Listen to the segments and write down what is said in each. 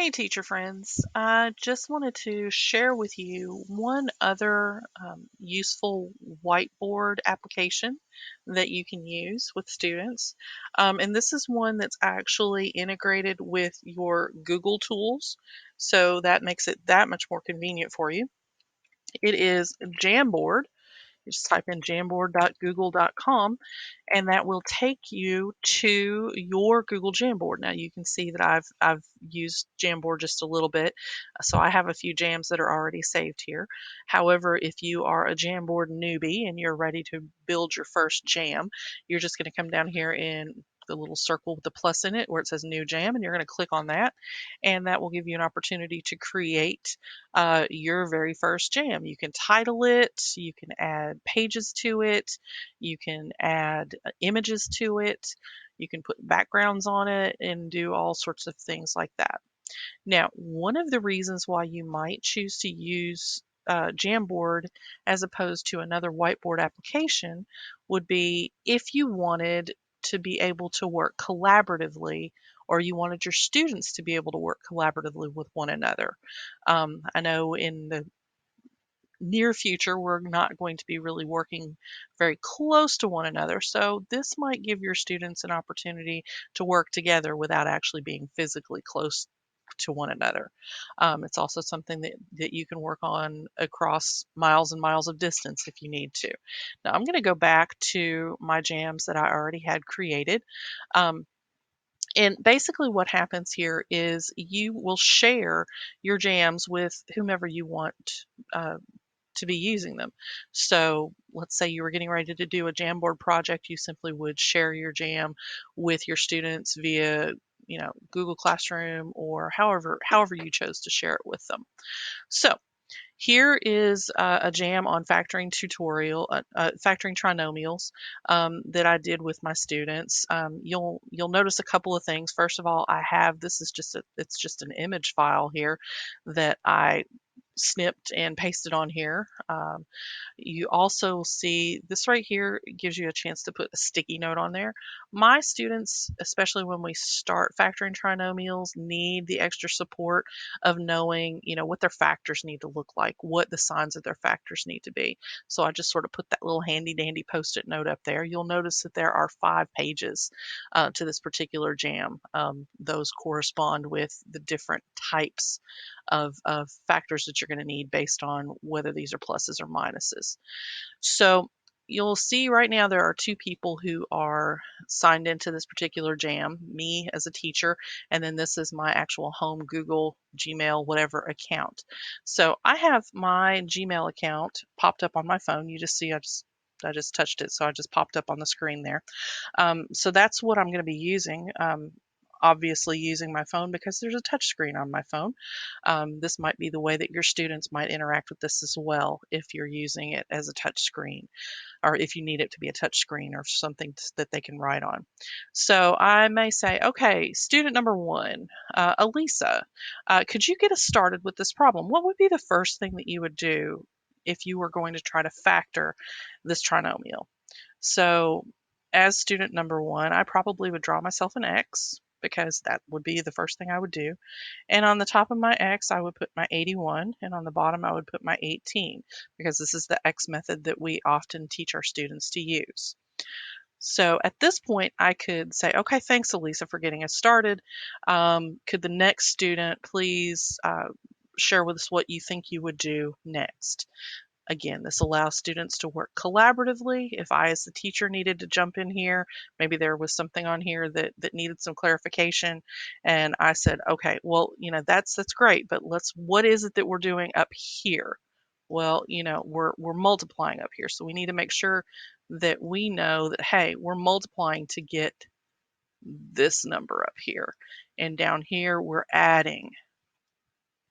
Hey, teacher friends. I just wanted to share with you one other useful whiteboard application that you can use with students. And this is one that's actually integrated with your Google tools, so that makes it that much more convenient for you. It is Jamboard. You just type in jamboard.google.com and that will take you to your Google Jamboard. Now you can see that I've used Jamboard just a little bit, so I have a few jams that are already saved here. However, if you are a Jamboard newbie and you're ready to build your first jam, you're just going to come down here in the little circle with the plus in it where it says new jam, and you're going to click on that, and that will give you an opportunity to create your very first jam. You can title it, you can add pages to it, you can add images to it, you can put backgrounds on it, and do all sorts of things like that. Now, one of the reasons why you might choose to use Jamboard as opposed to another whiteboard application would be if you wanted to be able to work collaboratively, or you wanted your students to be able to work collaboratively with one another. I know in the near future we're not going to be really working very close to one another, so this might give your students an opportunity to work together without actually being physically close to one another. It's also something that you can work on across miles and miles of distance if you need to. Now I'm going to go back to my jams that I already had created. Um, and basically what happens here is you will share your jams with whomever you want uh, to be using them. So let's say you were getting ready to do a Jamboard project, you simply would share your jam with your students via Google Classroom, or however you chose to share it with them. So here is a jam on factoring tutorial, factoring trinomials that I did with my students. You'll notice a couple of things. First of all, I have this is just it's just an image file here that I snipped and pasted on here. You also see this right here gives you a chance to put a sticky note on there. My students, especially when we start factoring trinomials, need the extra support of knowing, what their factors need to look like, what the signs of their factors need to be. So I just sort of put that little handy dandy post-it note up there. You'll notice that there are 5 pages to this particular jam. Those correspond with the different types of factors that you're going to need based on whether these are pluses or minuses. So you'll see right now there are 2 people who are signed into this particular jam, me as a teacher, and then this is my actual home Google, Gmail, whatever account. So I have my Gmail account popped up on my phone. You just see I just touched it, so I just popped up on the screen there. So that's what I'm going to be using. Obviously using my phone because there's a touch screen on my phone. This might be the way that your students might interact with this as well if you're using it as a touch screen, or if you need it to be a touch screen or something that they can write on. So I may say, okay, student number 1, Elisa, could you get us started with this problem? What would be the first thing that you would do if you were going to try to factor this trinomial? So as student number 1, I probably would draw myself an X because that would be the first thing I would do. And on the top of my X, I would put my 81, and on the bottom, I would put my 18, because this is the X method that we often teach our students to use. So at this point, I could say, okay, thanks, Elisa, for getting us started. Could the next student please share with us what you think you would do next? Again, this allows students to work collaboratively. If I, as the teacher, needed to jump in here, maybe there was something on here that needed some clarification, and I said, okay, well, that's great, but what is it that we're doing up here? Well, we're multiplying up here, so we need to make sure that we know that, hey, we're multiplying to get this number up here, and down here we're adding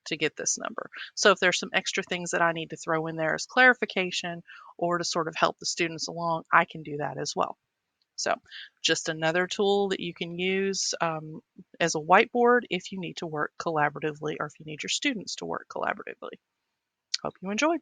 to get this number. So if there's some extra things that I need to throw in there as clarification or to sort of help the students along, I can do that as well. So just another tool that you can use as a whiteboard if you need to work collaboratively, or if you need your students to work collaboratively. Hope you enjoyed.